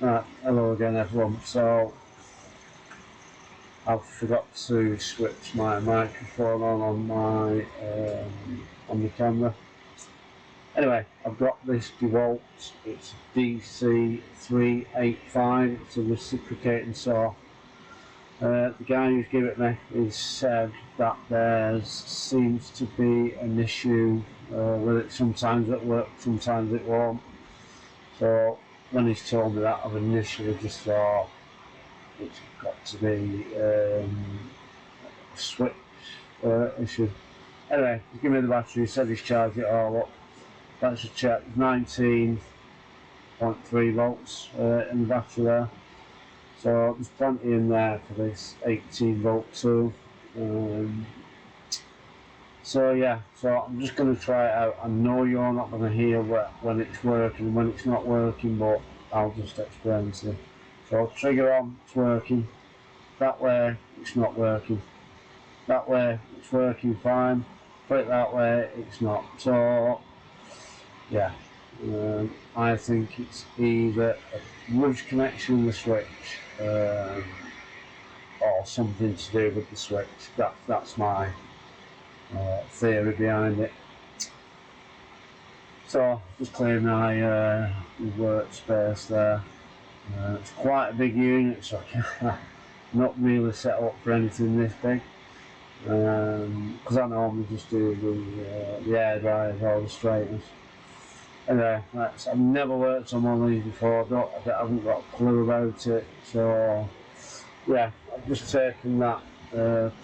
Right, hello again everyone. So I've forgot to switch my microphone on the camera. Anyway, I've got this Dewalt. It's DC385. It's a reciprocating saw. The guy who's given it me, he said that there seems to be an issue with it. Sometimes it works, sometimes it won't. So when he's told me that, I've initially just thought it's got to be a switch issue. Anyway, he's given me the battery, he said he's charged it all up. Let's just check, 19.3 volts in the battery there. So there's plenty in there for this 18 volt tool. So yeah, so I'm just going to try it out. I know you're not going to hear when it's working and when it's not working, but I'll just explain to you. So trigger on, it's working. That way, it's not working. That way, it's working fine. Put it that way, it's not. So yeah, I think it's either a loose connection in the switch or something to do with the switch. That's my theory behind it. So just clearing my workspace there. It's quite a big unit, so I'm not really set up for anything this big. Because I normally just do the air dryers or the straighteners. Anyway, I've never worked on one of these before. I haven't got a clue about it. So yeah, I've just taken that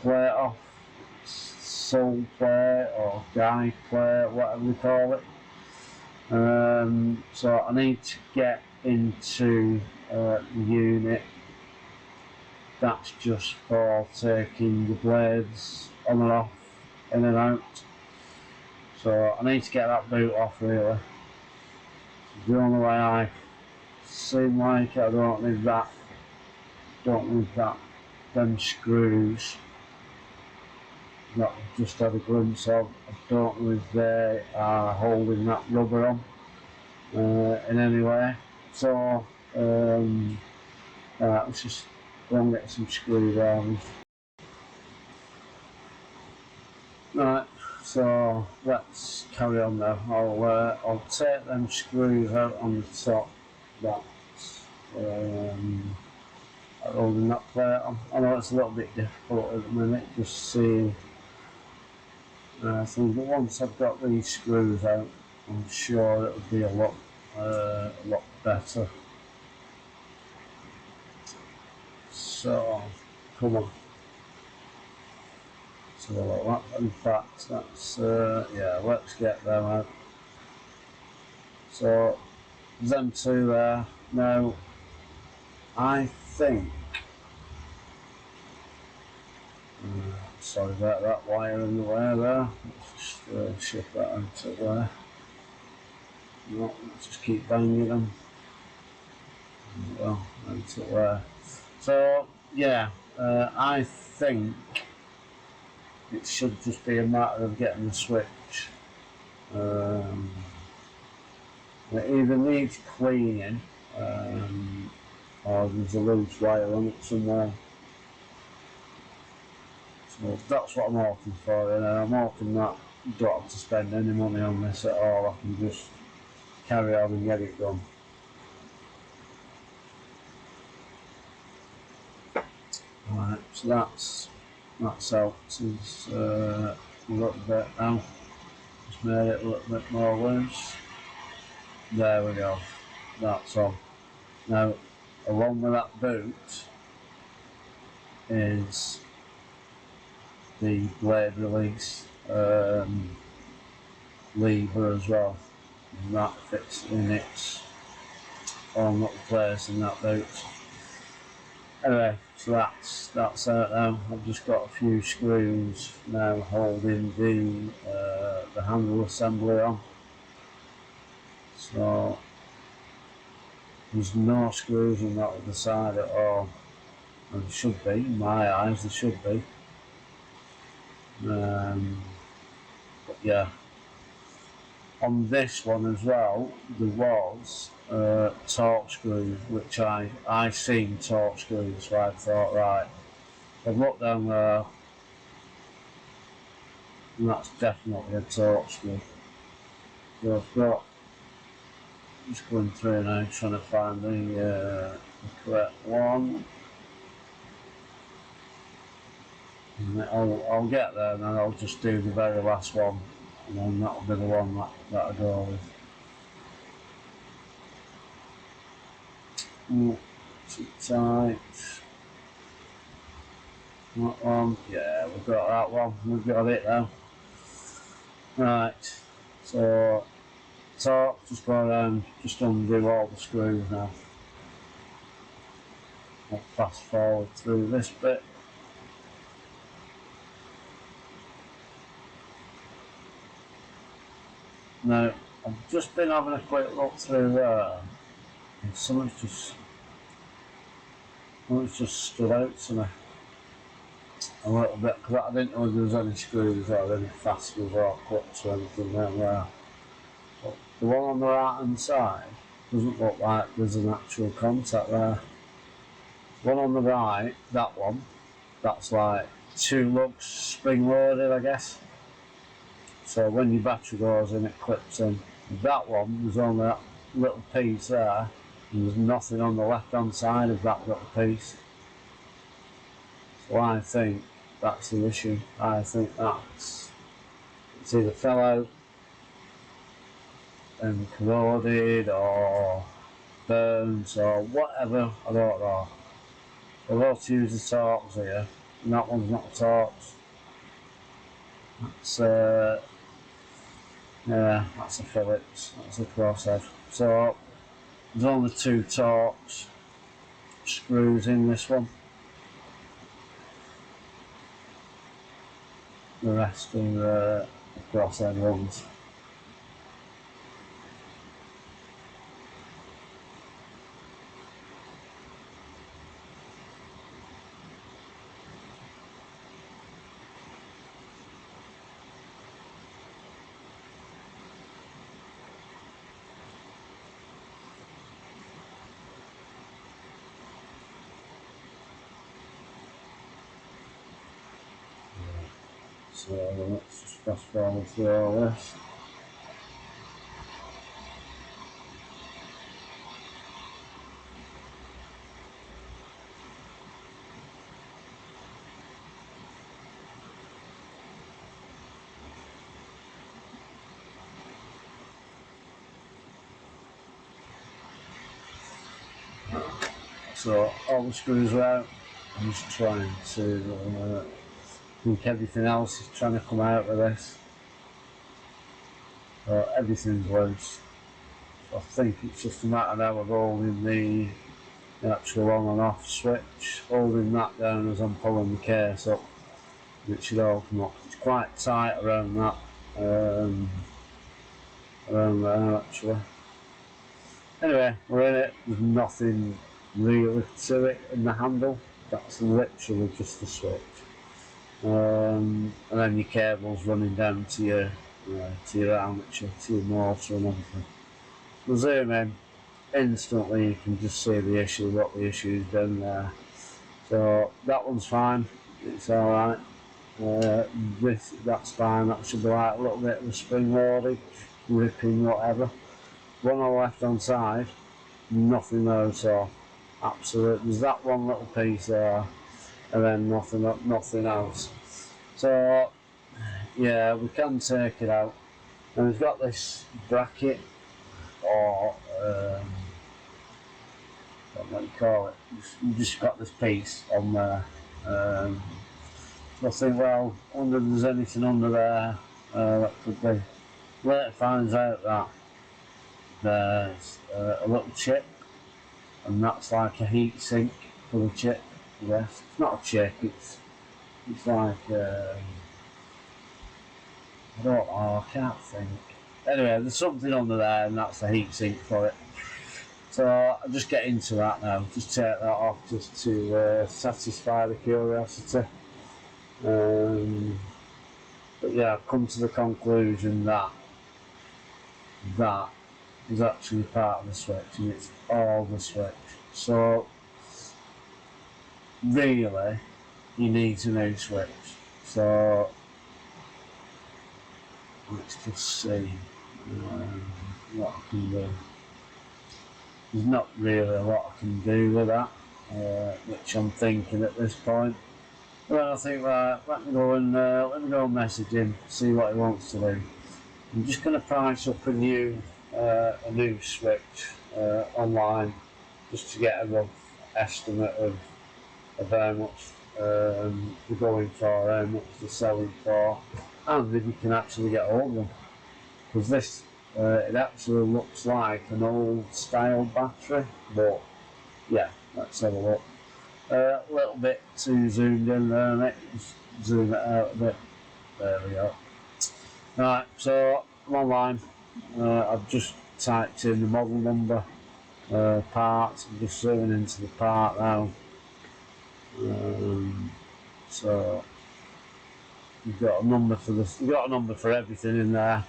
plate off, sole plate or guide plate, whatever we call it. So I need to get into the unit. That's just for taking the blades on and off, in and out. So I need to get that boot off really. The only way I seem like I don't need that, them screws that I've just had a glimpse of. I don't know if they are holding that rubber on in any way. So let's just go and get some screwdrivers. Right, so let's carry on now. I'll take them screws out on the top. That's holding that plate on. I know it's a little bit difficult at the minute, just seeing things, but once I've got these screws out, I'm sure it'll be a lot better. So, come on. So that, in fact, that's yeah. Let's get them out. So, them two there. Now, I think. Sorry about that wire in the way there. Let's just shift that out of there. No, let's just keep banging them. Well, out of there. So yeah, I think it should just be a matter of getting the switch. It either needs cleaning or there's a loose wire on it somewhere. So that's what I'm hoping for, and I'm hoping that you don't have to spend any money on this at all. I can just carry on and get it done. Right, so that's out. It's a little bit now. Just made it a little bit more loose. There we go. That's on. Now, along with that boot is the blade release lever as well, and that fits in its own little place in that boot. Anyway, so that's out now. I've just got a few screws now holding the handle assembly on. So there's no screws on that other side at all. And there should be, in my eyes, there should be. But yeah, On this one as well, there was torque screws, which I seen torque screws, so I thought, right, I've looked down there, and that's definitely a torque screw. So I've got, just going through now, trying to find the correct one. And I'll get there, and then I'll just do the very last one, and then that'll be the one that I go with. Too tight. That one, yeah, we've got that one, we've got it now. Right, so just go around, just undo all the screws now. I'll fast forward through this bit. Now, I've just been having a quick look through there, and something's just stood out to me a little bit, because I didn't know if there was any screws or any fasteners or clips or anything down there. But the one on the right hand side doesn't look like there's an actual contact there. One on the right, that one, that's like 2 lugs spring loaded, I guess. So when your battery goes in, it clips in. That one, there's only that little piece there, and there's nothing on the left hand side of that little piece. So I think that's the issue. I think it's either fell out and corroded or burnt or whatever, I don't know. I've got to use the Torx here, and that one's not a Torx. That's yeah, that's a Phillips, that's a crosshead. So there's only 2 Torx screws in this one. The rest are crosshead ones. So let's just fast forward through all this. So all the screws are out. I'm just trying to think everything else is trying to come out of this. So everything's loose. So I think it's just a matter now of holding the actual on and off switch, holding that down as I'm pulling the case up, which should all come up. It's quite tight around that, around there actually. Anyway, we're in it. There's nothing really to it in the handle. That's literally just the switch. And then your cable's running down to your armature, to your motor and everything. We'll zoom in, instantly you can just see the issue, what the issue is down there. So that one's fine, it's alright. That's fine, that should be like a little bit of a spring loading, ripping, whatever. One on the left hand side, nothing there at all. Absolutely, there's that one little piece there, and then nothing else. So yeah, we can take it out, and we've got this bracket, or what do you call it? You've just got this piece on there. So I think, well, I wonder if there's anything under there that could be. Later finds out that there's a little chip, and that's like a heat sink for the chip. Yes, it's not a chip. It's like I don't know. I can't think. Anyway, there's something under there, and that's the heat sink for it. So I'll just get into that now. Just take that off, just to satisfy the curiosity. But yeah, I've come to the conclusion that that is actually part of the switch, and it's all the switch. So really, you need a new switch. So let's just see what I can do. There's not really a lot I can do with that, which I'm thinking at this point. Well, I think, right, let me go and message him, see what he wants to do. I'm just going to price up a new switch online, just to get a rough estimate of how much they're going for, how much they're selling for, and if you can actually get hold of them. Because this, it actually looks like an old style battery, but yeah, let's have a look. A little bit too zoomed in there, mate. Just zoom it out a bit. There we go. Right, so I'm online. I've just typed in the model number, parts. I'm just zooming into the part now. So you've got a number for this. You've got a number for everything in there.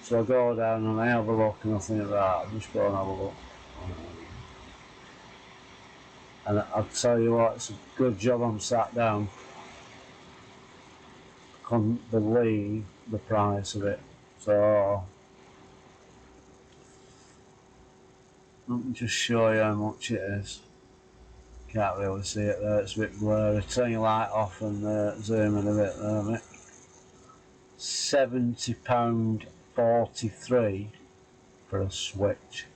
So I go down and I have a look, and I think, right, I'll just go and have a look. And I'll tell you what, it's a good job I'm sat down. I couldn't believe the price of it. So let me just show you how much it is. Can't really see it there, it's a bit blurry. Turn your light off and zoom in a bit there, mate. £70.43 for a switch.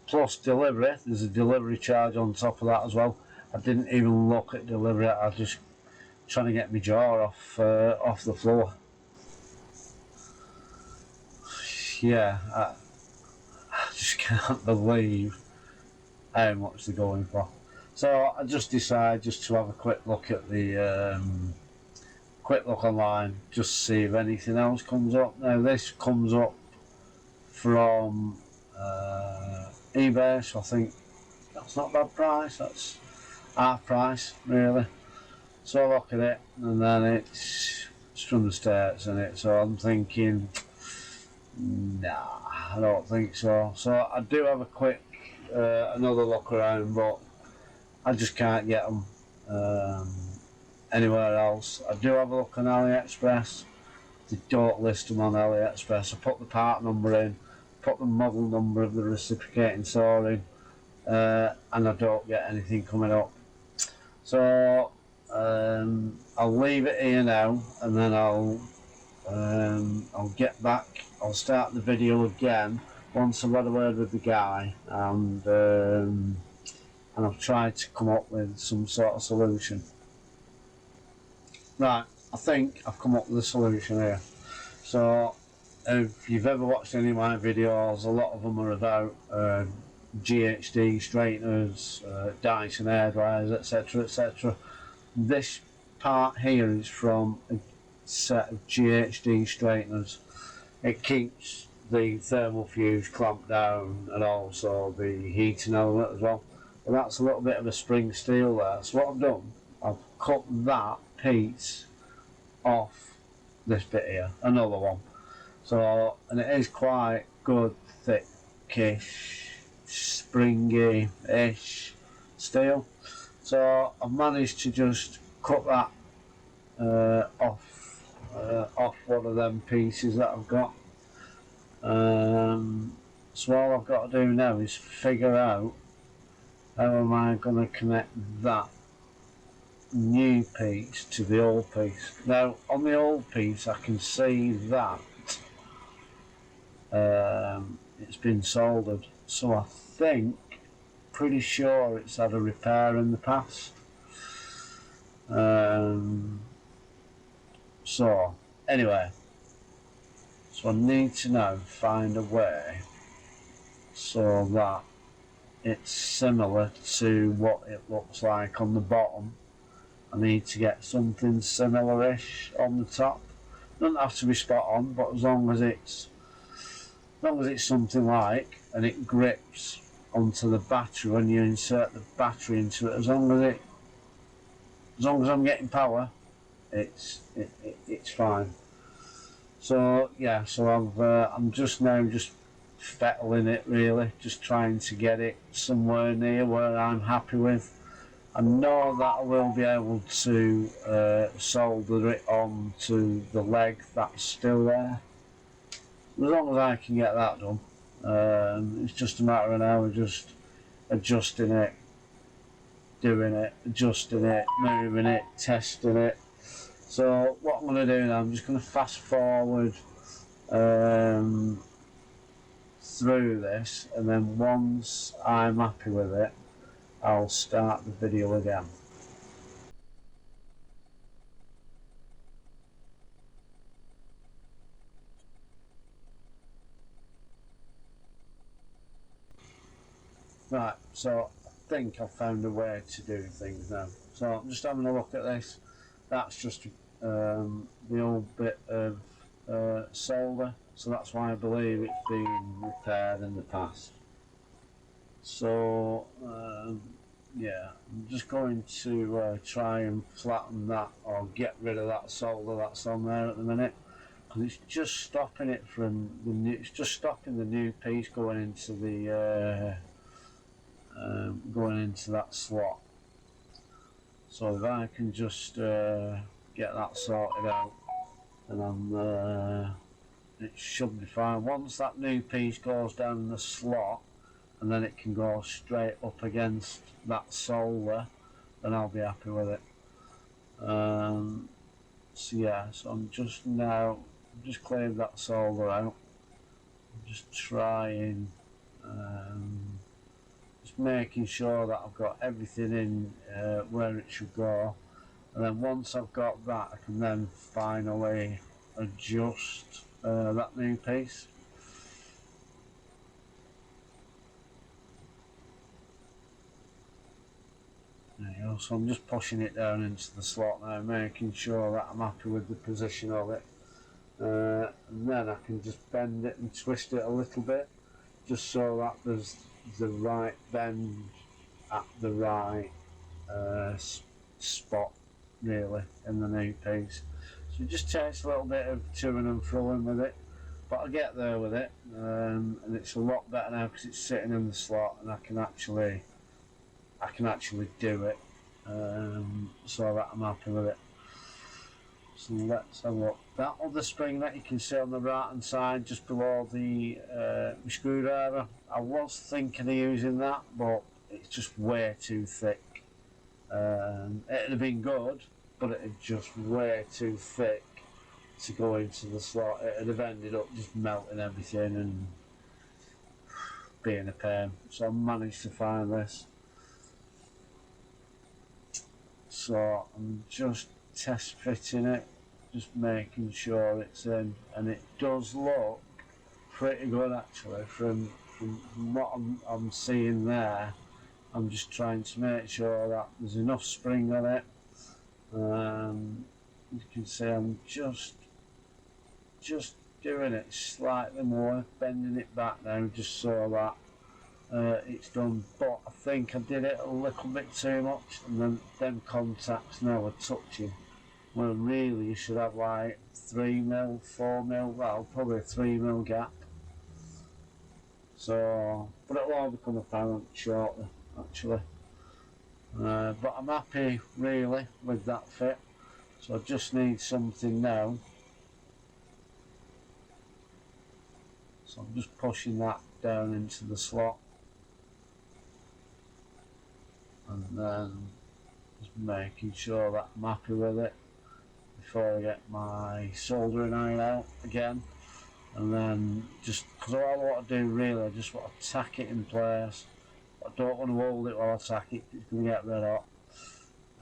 Plus delivery, there's a delivery charge on top of that as well. I didn't even look at delivery, I was just trying to get my jaw off the floor. Yeah, I just can't believe how much they're going for. So I just decided just to have a quick look at the online, just see if anything else comes up. Now this comes up from eBay, so I think that's not a bad price. That's half price really. So I look at it, and then it's from the States, isn't it? So I'm thinking, nah, I don't think so. So I do have a quick another look around, but I just can't get them anywhere else. I do have a look on AliExpress. They don't list them on AliExpress. I put the part number in, put the model number of the reciprocating saw in, and I don't get anything coming up. So I'll leave it here now, and then I'll get back. I'll start the video again once I've had a word with the guy, and I've tried to come up with some sort of solution. Right, I think I've come up with a solution here. So if you've ever watched any of my videos, a lot of them are about GHD straighteners, Dyson hairdryers, etc, etc. This part here is from a set of GHD straighteners. It keeps the thermal fuse clamped down, and also the heating element as well. But that's a little bit of a spring steel there. So what I've done, I've cut that piece off this bit here, another one. So, and it is quite good, thickish, springy-ish steel. So I've managed to just cut that off one of them pieces that I've got. So all I've got to do now is figure out how am I going to connect that new piece to the old piece. Now on the old piece I can see that it's been soldered, so I think, pretty sure it's had a repair in the past. So anyway, so I need to now find a way so that it's similar to what it looks like on the bottom. I need to get something similar-ish on the top. Doesn't have to be spot on, but as long as it's something like, and it grips onto the battery when you insert the battery into it, as long as I'm getting power, it's fine. So yeah, so I'm just fettling it really, just trying to get it somewhere near where I'm happy with. I know that I will be able to solder it on to the leg that's still there. As long as I can get that done, it's just a matter of now of just adjusting it, doing it, adjusting it, moving it, testing it. So what I'm going to do now, I'm just going to fast forward through this, and then once I'm happy with it, I'll start the video again. Right, so I think I've found a way to do things now. So I'm just having a look at this. That's just the old bit of solder, so that's why I believe it's been repaired in the past. So yeah, I'm just going to try and flatten that or get rid of that solder that's on there at the minute, because it's just stopping it from the new, it's just stopping the new piece going into the that slot. So if I can just get that sorted out, and it should be fine. Once that new piece goes down in the slot, and then it can go straight up against that solder, then I'll be happy with it. So yeah, so I'm just cleared that solder out. I'm just trying, just making sure that I've got everything in where it should go, and then once I've got that, I can then finally adjust that new piece. There you go. So I'm just pushing it down into the slot now, making sure that I'm happy with the position of it, and then I can just bend it and twist it a little bit, just so that there's the right bend at the right spot really in the new piece. So it just takes a little bit of toing and froing with it, but I'll get there with it, and it's a lot better now because it's sitting in the slot and I can actually do it, so that I'm happy with it. So let's have a look. That other spring that you can see on the right hand side just below the screwdriver, I was thinking of using that, but it's just way too thick. It'd have been good, but it's just way too thick to go into the slot. It'd have ended up just melting everything and being a pain. So I managed to find this. So I'm just test fitting it, just making sure it's in, and it does look pretty good actually from what I'm seeing there. I'm just trying to make sure that there's enough spring on it. You can see I'm just doing it slightly more, bending it back now just so that it's done, but I think I did it a little bit too much, and then them contacts now are touching, well really you should have like 3mm, 4mm, well probably a 3mm gap. So, but it'll all become apparent shortly actually. But I'm happy really with that fit, so I just need something now. So I'm just pushing that down into the slot, and then just making sure that I'm happy with it before I get my soldering iron out again. And then just, because all I want to do really, I just want to tack it in place. I don't want to hold it while I tack it, it's going to get red hot.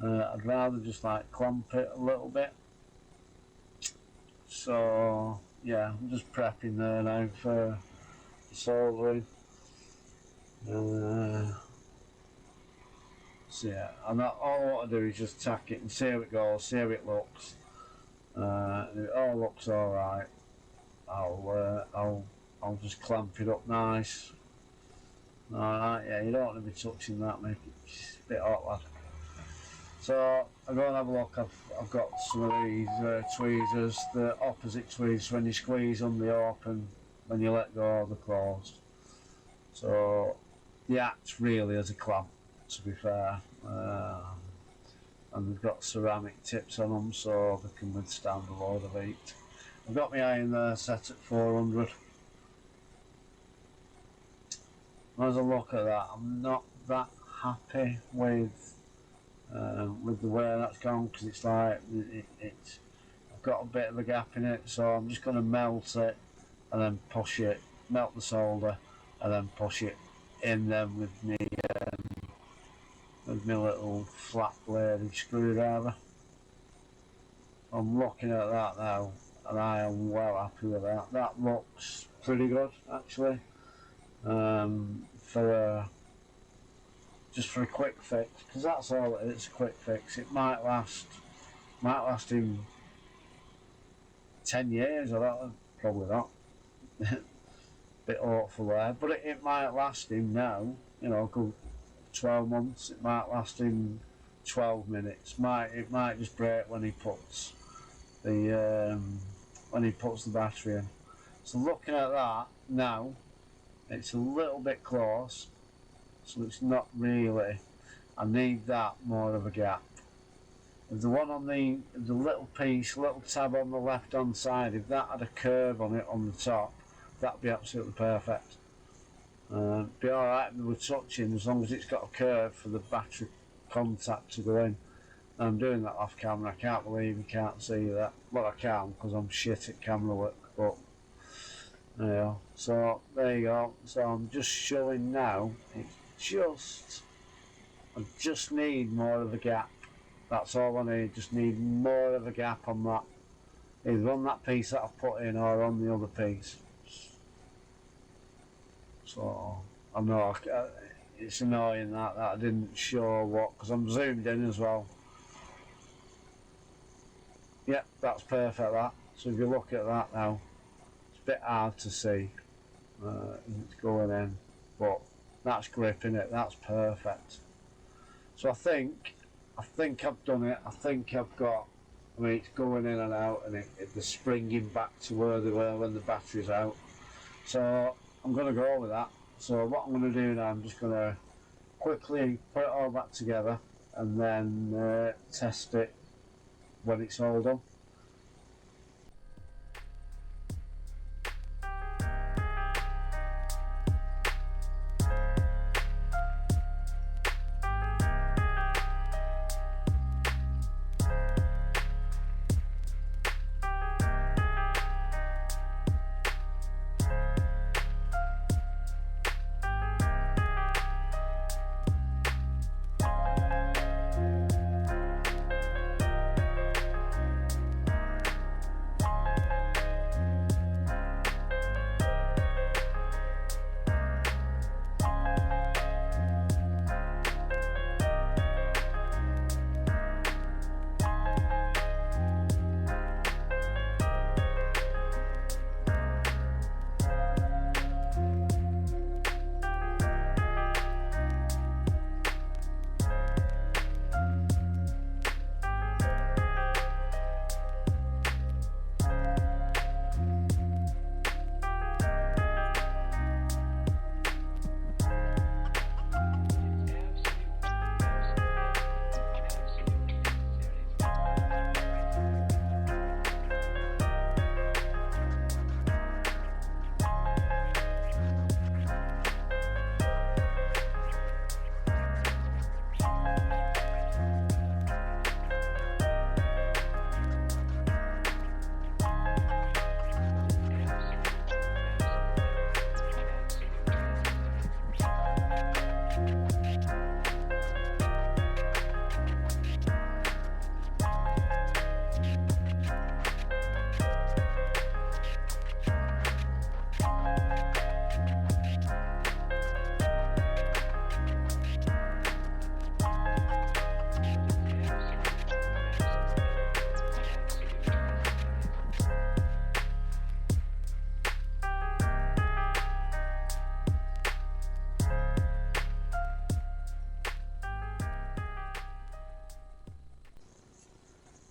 I'd rather just like clamp it a little bit. So yeah, I'm just prepping there now for the soldering. So yeah, and all I want to do is just tack it and see how it goes, see how it looks. If it all looks alright, I'll just clamp it up nice. Alright, yeah, you don't want to be touching that, make it a bit hot, lad. So I'll go and have a look. I've got some of these tweezers, the opposite tweezers. When you squeeze them, they open when you let go, they're closed. So the acts really as a clamp, to be fair, and they've got ceramic tips on them so they can withstand a load of heat. I've got my iron there set at 400. As I look at that, I'm not that happy with the way that's gone, because it's like it's I've got a bit of a gap in it, so I'm just going to melt it and then push it, melt the solder and then push it in then with my little flat bladed screwdriver. I'm looking at that now and I am well happy with that. That looks pretty good actually, just for a quick fix, because that's all it is, a quick fix. It might last him 10 years, or that, probably not. Bit awful there, but it might last him now, you know, 12 months. It might last him 12 minutes. It might just break when he puts the battery in. So looking at that now, it's a little bit close, so it's not really. I need that more of a gap. If the one on the little tab on the left hand side, if that had a curve on it on the top, that'd be absolutely perfect. Be alright with touching as long as it's got a curve for the battery contact to go in. I'm doing that off camera. I can't believe you can't see that. Well, I can, because I'm shit at camera work, but there you go. So there you go. So I'm just showing now. I just need more of a gap. That's all I need. Just need more of a gap on that, either on that piece that I've put in or on the other piece. So I know it's annoying that I didn't show what, because I'm zoomed in as well. Yep, that's perfect, that. So if you look at that now, it's a bit hard to see it's going in, but that's gripping it. That's perfect. So I think I've done it. I think I've got, I mean, it's going in and out, and they're springing back to where they were when the battery's out. So I'm going to go with that. So what I'm going to do now, I'm just going to quickly put it all back together and then test it when it's all done.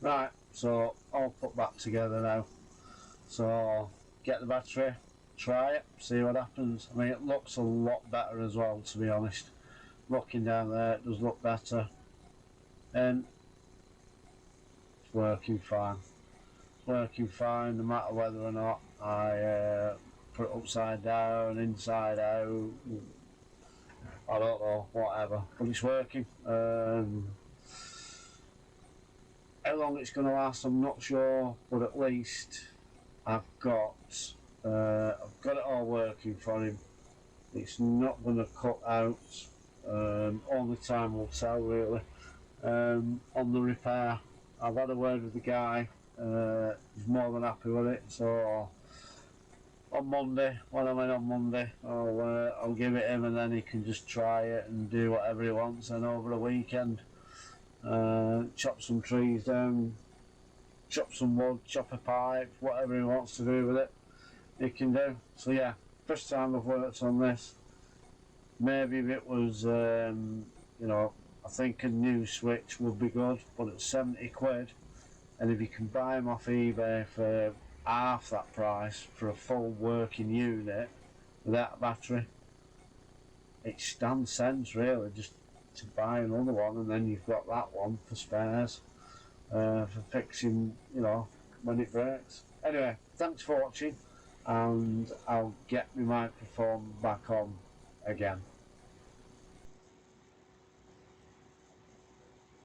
Right, so all put back together now. So get the battery, try it, see what happens. I mean, it looks a lot better as well, to be honest. Looking down there, it does look better, and it's working fine. It's working fine, no matter whether or not I put it upside down, inside out, I don't know, whatever, but it's working. How long it's going to last, I'm not sure, but at least I've got it all working for him. It's not going to cut out. Only time will tell, really. On the repair, I've had a word with the guy. He's more than happy with it. So on Monday, when I'm in on Monday, I'll give it him, and then he can just try it and do whatever he wants. And over the weekend, chop some trees down, chop some wood, chop a pipe, whatever he wants to do with it, he can do. So yeah, first time I've worked on this. Maybe if it was, you know, I think a new switch would be good, but it's 70 quid, and if you can buy them off eBay for half that price for a full working unit without a battery, it stands sense really just to buy another one, and then you've got that one for spares, for fixing, you know, when it breaks. Anyway, thanks for watching, and I'll get my microphone back on again.